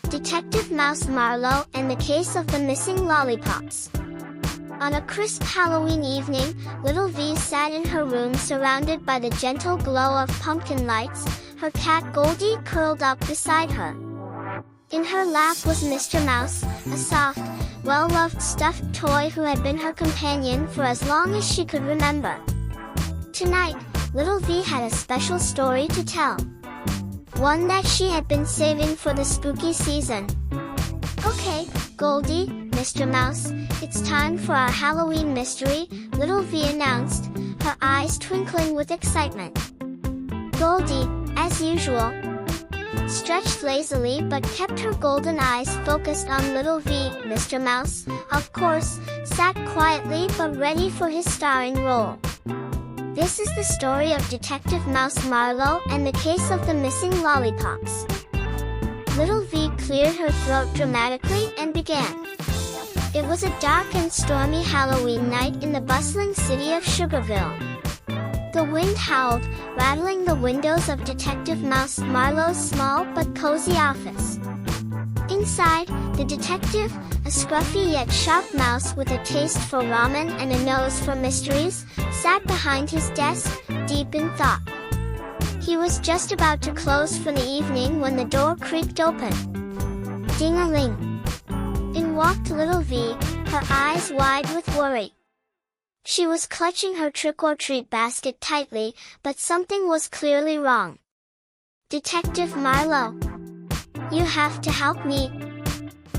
Detective Mouse Marlowe and the Case of the Missing Lollipops. On a crisp Halloween evening, little V sat in her room surrounded by the gentle glow of pumpkin lights, her cat Goldie curled up beside her. In her lap was Mr. Mouse, a soft, well-loved stuffed toy who had been her companion for as long as she could remember. Tonight, little V had a special story to tell. One that she had been saving for the spooky season. "Okay, Goldie, Mr. Mouse, it's time for our Halloween mystery," little V announced, her eyes twinkling with excitement. Goldie, as usual, stretched lazily but kept her golden eyes focused on little V. Mr. Mouse, of course, sat quietly but ready for his starring role. This is the story of Detective Mouse Marlowe and the Case of the Missing Lollipops. Little V cleared her throat dramatically and began. It was a dark and stormy Halloween night in the bustling city of Sugarville. The wind howled, rattling the windows of Detective Mouse Marlowe's small but cozy office. Inside, the detective, a scruffy yet sharp mouse with a taste for ramen and a nose for mysteries, sat behind his desk, deep in thought. He was just about to close for the evening when the door creaked open. Ding-a-ling. In walked little V, her eyes wide with worry. She was clutching her trick-or-treat basket tightly, but something was clearly wrong. "Detective Marlowe, you have to help me.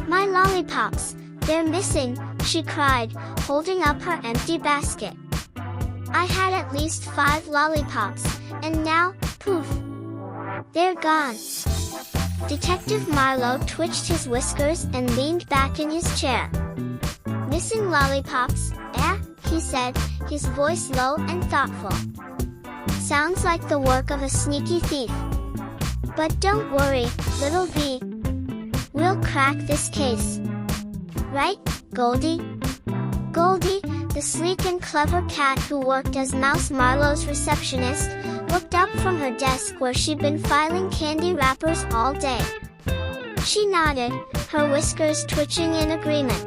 My lollipops, they're missing," she cried, holding up her empty basket. "I had at least 5 lollipops, and now, poof, they're gone." Detective Marlowe twitched his whiskers and leaned back in his chair. "Missing lollipops, eh?" he said, his voice low and thoughtful. "Sounds like the work of a sneaky thief. But don't worry, little V. We'll crack this case. Right, Goldie?" Goldie, the sleek and clever cat who worked as Mouse Marlowe's receptionist, looked up from her desk where she'd been filing candy wrappers all day. She nodded, her whiskers twitching in agreement.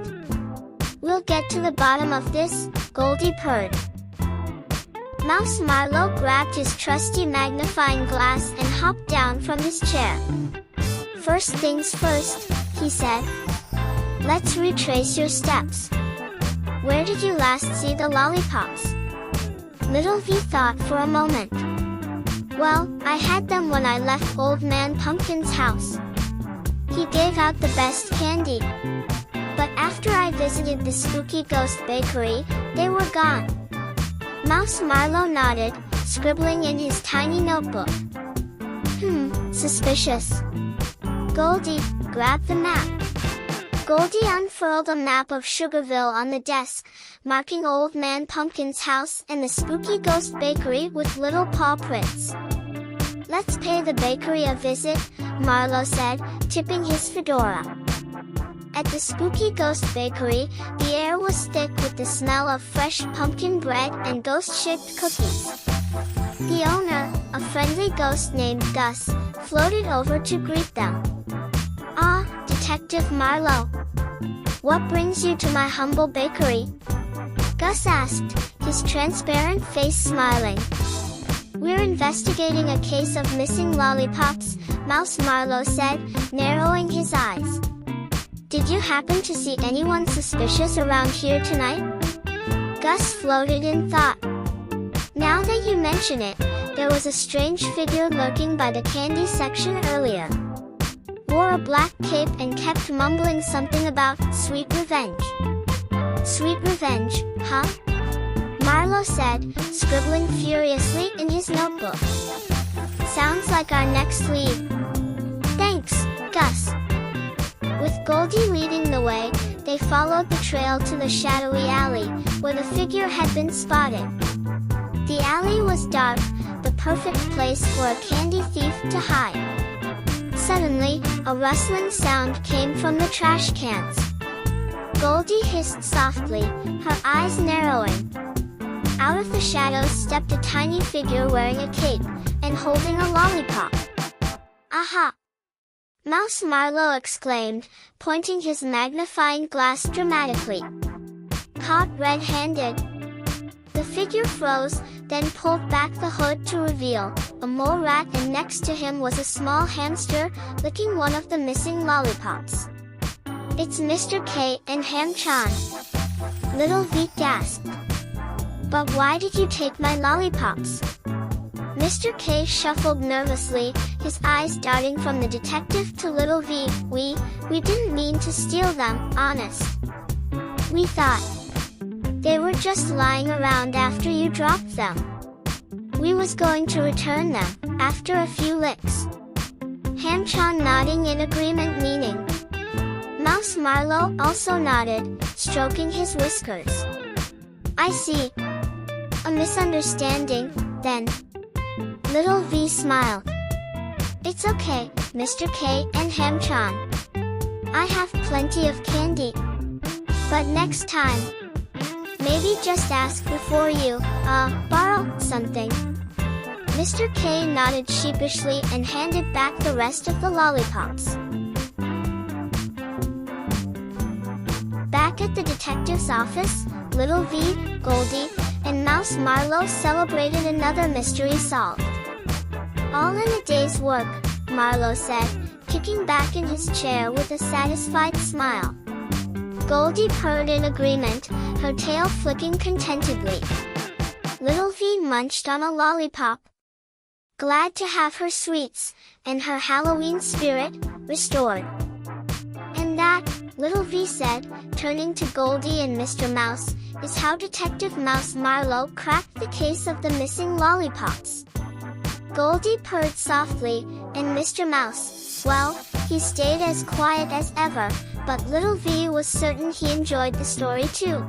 "We'll get to the bottom of this," Goldie purred. Mouse Marlowe grabbed his trusty magnifying glass and hopped down from his chair. "First things first," he said. "Let's retrace your steps. Where did you last see the lollipops?" Little V thought for a moment. "Well, I had them when I left Old Man Pumpkin's house. He gave out the best candy. But after I visited the spooky ghost bakery, they were gone." Mouse Marlowe nodded, scribbling in his tiny notebook. Suspicious." "Goldie, grab the map." Goldie unfurled a map of Sugarville on the desk, marking Old Man Pumpkin's house and the spooky ghost bakery with little paw prints. "Let's pay the bakery a visit," Marlowe said, tipping his fedora. At the spooky ghost bakery, the air was thick with the smell of fresh pumpkin bread and ghost-shaped cookies. The owner, a friendly ghost named Gus, floated over to greet them. "Ah, Detective Marlowe. What brings you to my humble bakery?" Gus asked, his transparent face smiling. "We're investigating a case of missing lollipops," Mouse Marlowe said, narrowing his eyes. "Did you happen to see anyone suspicious around here tonight?" Gus floated in thought. "Now that you mention it, there was a strange figure lurking by the candy section earlier. Wore a black cape and kept mumbling something about sweet revenge." "Sweet revenge, huh?" Marlowe said, scribbling furiously in his notebook. "Sounds like our next lead." "Thanks, Gus." With Goldie leading the way, they followed the trail to the shadowy alley, where the figure had been spotted. The alley was dark, the perfect place for a candy thief to hide. Suddenly, a rustling sound came from the trash cans. Goldie hissed softly, her eyes narrowing. Out of the shadows stepped a tiny figure wearing a cape, and holding a lollipop. "Aha!" Mouse Marlowe exclaimed, pointing his magnifying glass dramatically. Caught red-handed. The figure froze, then pulled back the hood to reveal a mole rat, and next to him was a small hamster, licking one of the missing lollipops. "It's Mr. K and Ham-chan," Little V gasped. "But why did you take my lollipops?" Mr. K shuffled nervously, his eyes darting from the detective to Little V. We didn't mean to steal them, honest. We thought they were just lying around after you dropped them. We was going to return them, after a few licks." Ham-chan nodding in agreement, meaning. Mouse Marlowe also nodded, stroking his whiskers. "I see. A misunderstanding, then." Little V smiled. "It's okay, Mr. K and Ham-chan. I have plenty of candy. But next time, maybe just ask before you, borrow something." Mr. K nodded sheepishly and handed back the rest of the lollipops. Back at the detective's office, Little V, Goldie, and Mouse Marlowe celebrated another mystery solved. "All in a day's work," Marlowe said, kicking back in his chair with a satisfied smile. Goldie purred in agreement, her tail flicking contentedly. Little V munched on a lollipop, glad to have her sweets, and her Halloween spirit, restored. "And that," Little V said, turning to Goldie and Mr. Mouse, "is how Detective Mouse Marlowe cracked the case of the missing lollipops." Goldie purred softly, and Mr. Mouse, well, he stayed as quiet as ever, but Little V was certain he enjoyed the story too.